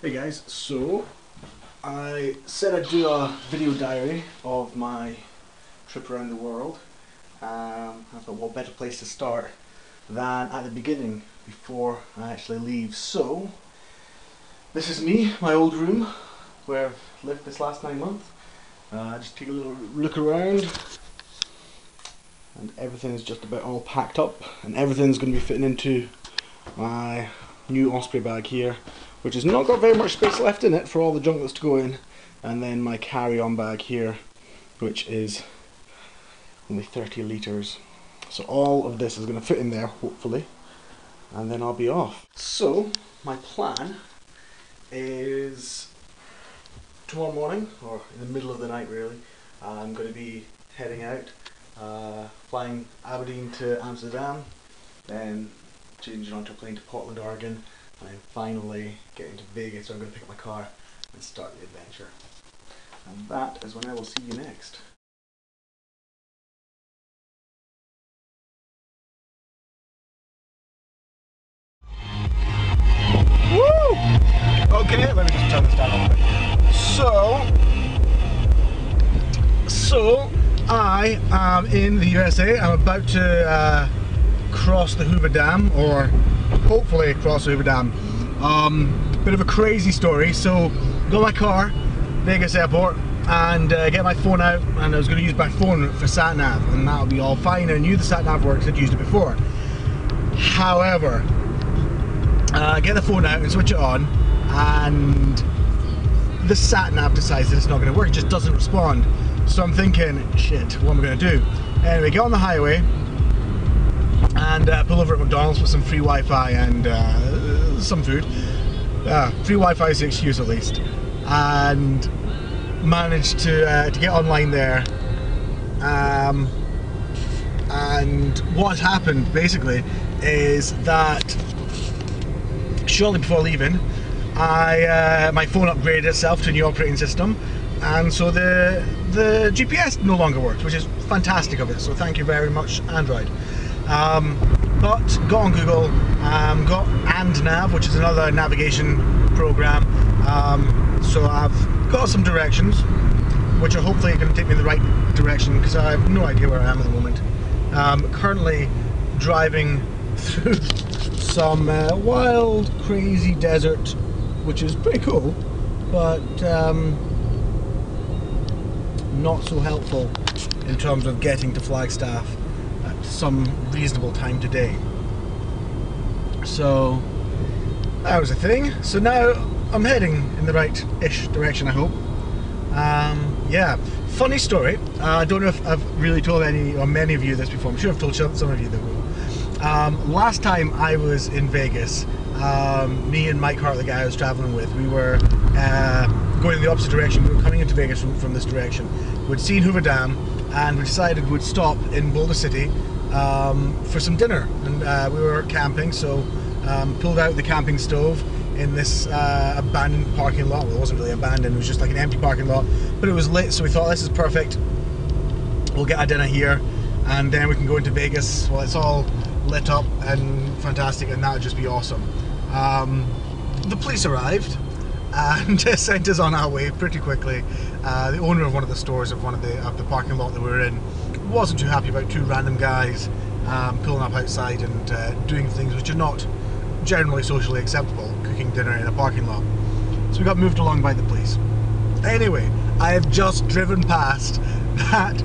Hey guys, so I said I'd do a video diary of my trip around the world. I thought what better place to start than at the beginning before I actually leave. So this is me, my old room where I've lived this last 9 months. Just take a little look around and everything is just about all packed up and everything's going to be fitting into my new Osprey bag here, which has not got very much space left in it for all the junk that's to go in, and then my carry-on bag here, which is only 30 litres. So all of this is going to fit in there, hopefully, and then I'll be off. So my plan is tomorrow morning, or in the middle of the night really, I'm going to be heading out, flying Aberdeen to Amsterdam, then changing onto a plane to Portland, Oregon, and then finally getting to Vegas. So I'm going to pick up my car and start the adventure. And that is when I will see you next. Woo! Okay, let me just turn this down a little bit. So I am in the USA. I'm about to cross the Hoover Dam, or hopefully cross the Hoover Dam. Bit of a crazy story. So got my car, Vegas airport, and get my phone out, and I was going to use my phone for sat nav, and that'll be all fine. I knew the sat nav works, I'd used it before. However, get the phone out and switch it on, and the sat nav decides that it's not going to work. It just doesn't respond. So I'm thinking, shit, what am I going to do? Anyway, get on the highway and pull over at McDonald's with some free Wi-Fi and some food. Free Wi-Fi is the excuse at least. And managed to get online there. And what happened basically is that shortly before leaving, my phone upgraded itself to a new operating system, and so the GPS no longer worked, which is fantastic of it. So thank you very much, Android. But got on Google, got AndNav, which is another navigation program. So I've got some directions, which are hopefully going to take me in the right direction, because I have no idea where I am at the moment. Currently driving through some wild, crazy desert, which is pretty cool, but not so helpful in terms of getting to Flagstaff at some reasonable time today. So that was a thing. So now I'm heading in the right-ish direction, I hope. Yeah, funny story. I don't know if I've really told any or many of you this before. I'm sure I've told some of you that will. Last time I was in Vegas, me and Mike Hart, the guy I was traveling with, we were going in the opposite direction. We were coming into Vegas from this direction. We'd seen Hoover Dam, and we decided we'd stop in Boulder City for some dinner. And we were camping, so pulled out the camping stove in this abandoned parking lot. Well, it wasn't really abandoned, it was just like an empty parking lot, but it was lit, so we thought, this is perfect. We'll get our dinner here, and then we can go into Vegas. Well, it's all lit up and fantastic, and that would just be awesome. The police arrived and sent us on our way pretty quickly. The owner of one of the stores of the parking lot that we were in wasn't too happy about two random guys pulling up outside and doing things which are not generally socially acceptable, cooking dinner in a parking lot. So we got moved along by the police. Anyway, I have just driven past that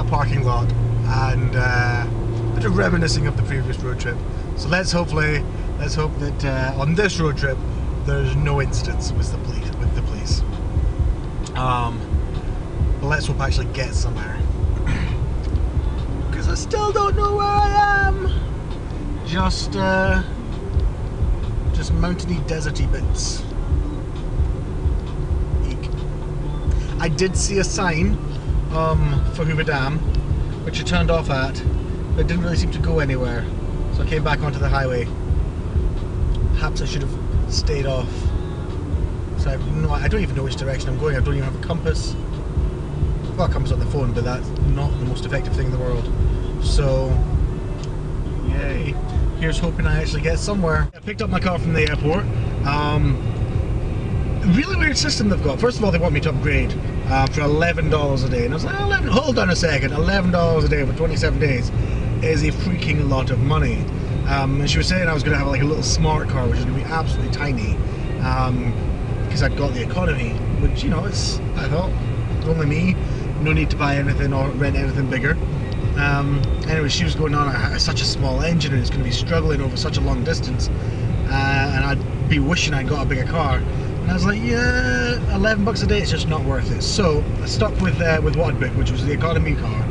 parking lot, and a bit of reminiscing of the previous road trip. So let's hope that on this road trip there's no incidents with the police. But let's hope I actually get somewhere, because I still don't know where I am. Just mountainy, deserty bits. Eek. I did see a sign for Hoover Dam, which I turned off at, but it didn't really seem to go anywhere. So I came back onto the highway. Perhaps I should have stayed off. So I don't even know which direction I'm going. I don't even have a compass. I've got a compass on the phone, but that's not the most effective thing in the world. So, yay. Here's hoping I actually get somewhere. I picked up my car from the airport. really weird system they've got. First of all, they want me to upgrade for $11 a day, and I was like, hold on a second, $11 a day for 27 days is a freaking lot of money. And she was saying I was going to have like a little smart car, which is going to be absolutely tiny, because I'd got the economy, which, you know, I thought, only me, no need to buy anything or rent anything bigger. Anyway, she was going on such a small engine, and it's going to be struggling over such a long distance, and I'd be wishing I'd got a bigger car. And I was like, yeah, $11 a day, it's just not worth it. So I stuck with what I'd booked, which was the economy car.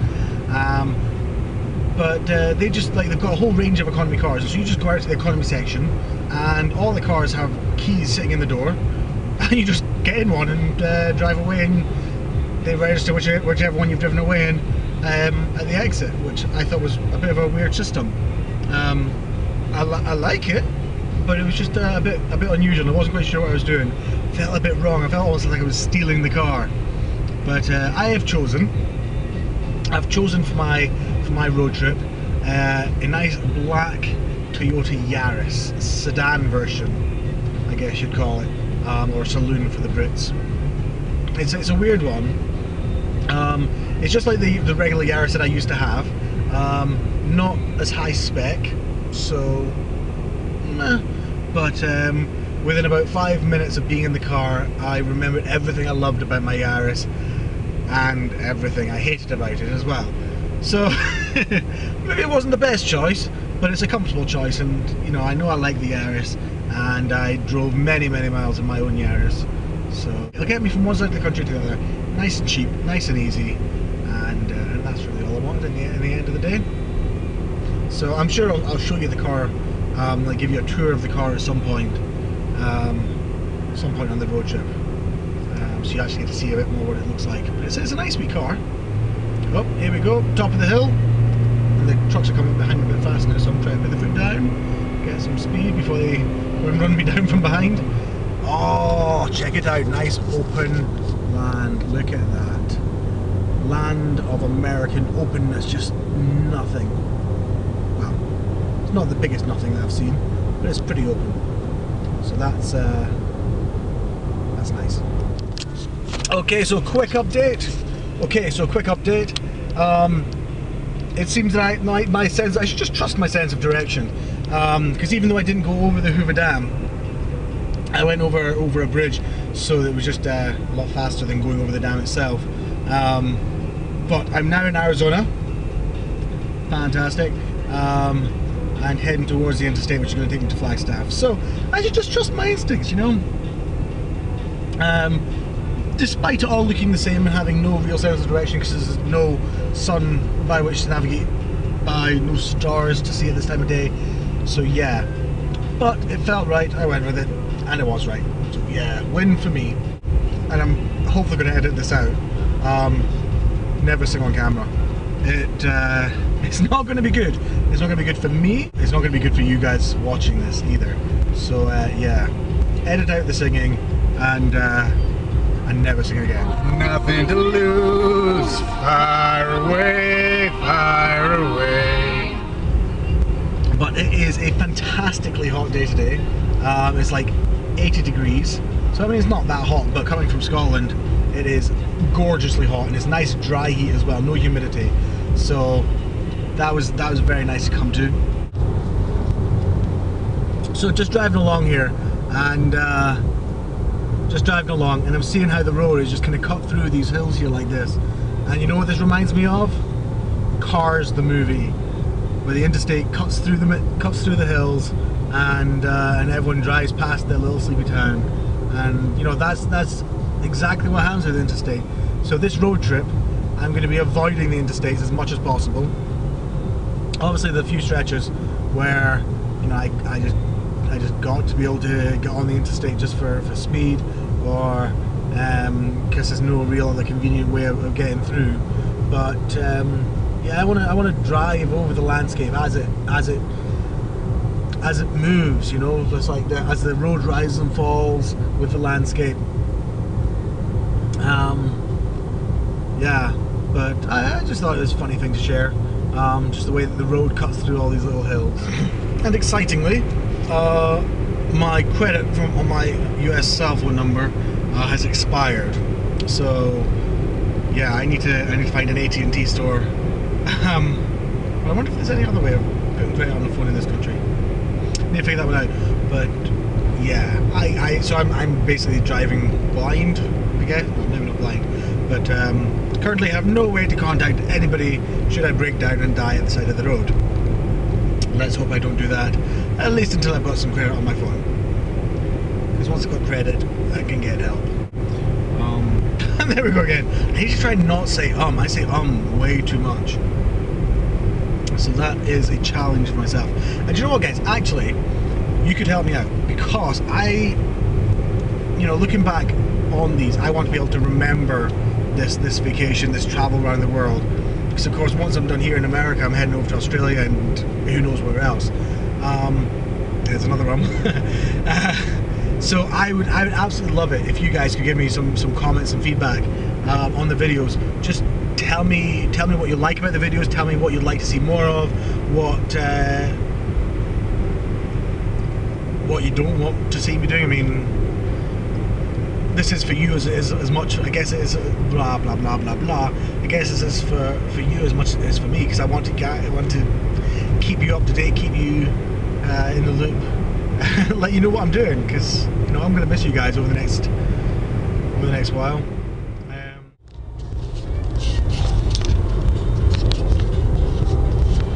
But they just, like, they've got a whole range of economy cars. So you just go out to the economy section, and all the cars have keys sitting in the door, and you just get in one and drive away, and they register whichever one you've driven away in at the exit, which I thought was a bit of a weird system. I like it, but it was just a bit unusual. I wasn't quite sure what I was doing. Felt a bit wrong. I felt almost like I was stealing the car. But I've chosen for my road trip a nice black Toyota Yaris sedan version, I guess you'd call it, or saloon for the Brits. It's a weird one. It's just like the regular Yaris that I used to have, not as high spec, so meh. But within about 5 minutes of being in the car, I remembered everything I loved about my Yaris and everything I hated about it as well. So maybe it wasn't the best choice, but it's a comfortable choice, and you know, I like the Yaris, and I drove many miles in my own Yaris, so it'll get me from one side of the country to the other, nice and cheap, nice and easy, and that's really all I wanted in the end of the day. So I'm sure I'll show you the car, like give you a tour of the car at some point on the road trip, so you actually get to see a bit more what it looks like. But it's a nice wee car. Oh, here we go, top of the hill, and the trucks are coming behind me a bit fast now, so I'm trying to put the foot down, get some speed before they run me down from behind. Oh, check it out, nice open land, look at that. Land of American openness, just nothing. Well, it's not the biggest nothing that I've seen, but it's pretty open. So that's nice. Okay, so quick update. It seems that my sense, I should just trust my sense of direction, because even though I didn't go over the Hoover Dam, I went over a bridge, so it was just a lot faster than going over the dam itself. But I'm now in Arizona, fantastic, and heading towards the interstate, which is going to take me to Flagstaff. So I should just trust my instincts, you know. Despite it all looking the same and having no real sense of direction, because there's no sun by which to navigate by, no stars to see at this time of day. So yeah, but it felt right, I went with it, and it was right. So yeah, win for me. And I'm hopefully going to edit this out. Never sing on camera. It's not going to be good. It's not going to be good for me. It's not going to be good for you guys watching this either. So yeah, edit out the singing, and never sing again. Nothing to lose. Fire away, fire away. But it is a fantastically hot day today. It's like 80 degrees. So I mean, it's not that hot, but coming from Scotland, it is gorgeously hot, and it's nice dry heat as well, no humidity. So that was very nice to come to. So just driving along here, and I'm seeing how the road is just kind of cut through these hills here like this. And you know what this reminds me of? Cars, the movie, where the interstate cuts through the hills, and everyone drives past their little sleepy town. And you know, that's exactly what happens with the interstate. So this road trip, I'm going to be avoiding the interstates as much as possible. Obviously, the few stretches where, you know, I just got to be able to get on the interstate just for speed, or because there's no real other convenient way of getting through. But yeah, I want to drive over the landscape as it moves, you know, just like that, as the road rises and falls with the landscape. Yeah, but I just thought it was a funny thing to share, just the way that the road cuts through all these little hills. And excitingly, my credit on my US cell phone number has expired. So yeah, I need to find an AT&T store. I wonder if there's any other way of putting credit on the phone in this country. Need to figure that one out. But yeah, so I'm basically driving blind, I guess. Well, maybe not blind, but currently have no way to contact anybody should I break down and die at the side of the road. Let's hope I don't do that, at least until I've got some credit on my phone. Because once I've got credit, I can get help. And there we go again. I need to try and not say I say way too much. So that is a challenge for myself. And do you know what, guys? Actually, you could help me out, because looking back on these, I want to be able to remember this vacation, this travel around the world. Because of course, once I'm done here in America, I'm heading over to Australia and who knows where else. There's another one. So I would absolutely love it if you guys could give me some comments and feedback on the videos. Just tell me what you like about the videos. Tell me what you'd like to see more of. What you don't want to see me doing. I mean, this is for you as much. I guess it is blah blah blah blah blah. I guess this is for you as much as for me, because I want to keep you up to date, keep you in the loop. Let you know what I'm doing, because I'm going to miss you guys over the next while.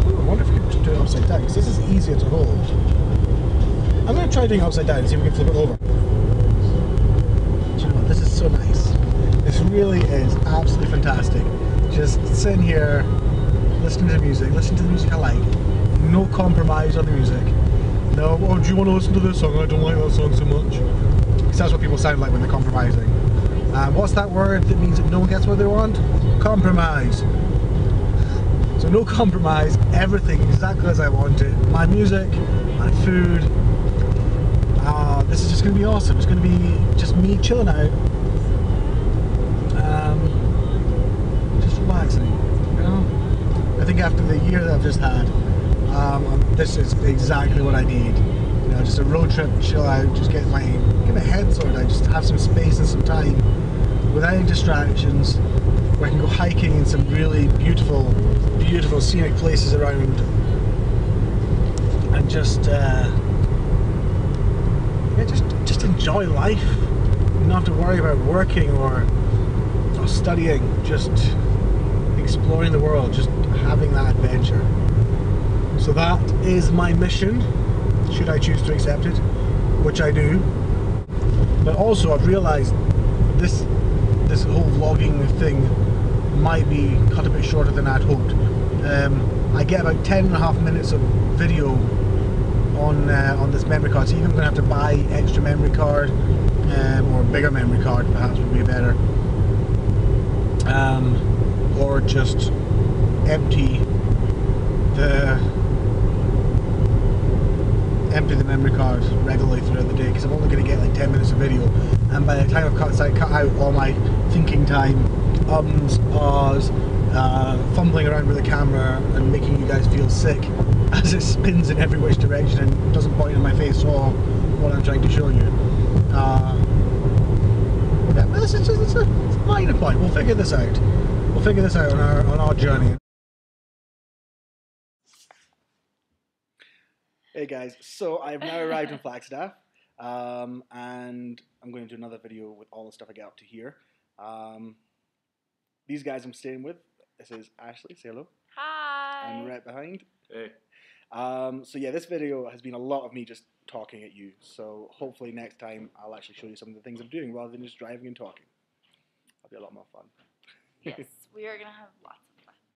I wonder if we could do it upside down, because this is easier to hold. I'm going to try doing it upside down and see if we can flip it over. Do you know what? This is so nice. This really is absolutely fantastic. Just sitting here, listening to music the music I like. No compromise on the music. No, oh, do you want to listen to this song? I don't like that song so much. Because that's what people sound like when they're compromising. What's that word that means that no one gets what they want? Compromise. So no compromise, everything exactly as I want it. My music, my food. This is just going to be awesome. It's going to be just me chilling out. Just relaxing. I think after the year that I've just had, this is exactly what I need. Just a road trip, chill out, just get my head sorted out, just have some space and some time without any distractions, where I can go hiking in some really beautiful scenic places around, and just enjoy life. You don't have to worry about working or studying, just exploring the world, just having that adventure. So that is my mission, should I choose to accept it, which I do. But also I've realised this whole vlogging thing might be cut a bit shorter than I'd hoped. I get about 10.5 minutes of video on this memory card, so either I'm going to have to buy extra memory card, or a bigger memory card perhaps would be better, or just empty the memory card regularly throughout the day, because I'm only going to get like 10 minutes of video, and by the time I've cut out all my thinking time, ahs, fumbling around with the camera and making you guys feel sick as it spins in every which direction and doesn't point in my face or what I'm trying to show you. Yeah, but it's a minor point. We'll figure this out. We'll figure this out on our journey. Hey guys, so I've now arrived in Flagstaff, and I'm going to do another video with all the stuff I get up to here. These guys I'm staying with, this is Ashley, say hello. Hi. And right behind. Hey. So yeah, this video has been a lot of me just talking at you, so hopefully next time I'll actually show you some of the things I'm doing rather than just driving and talking. That'll be a lot more fun. Yes, we are going to have lots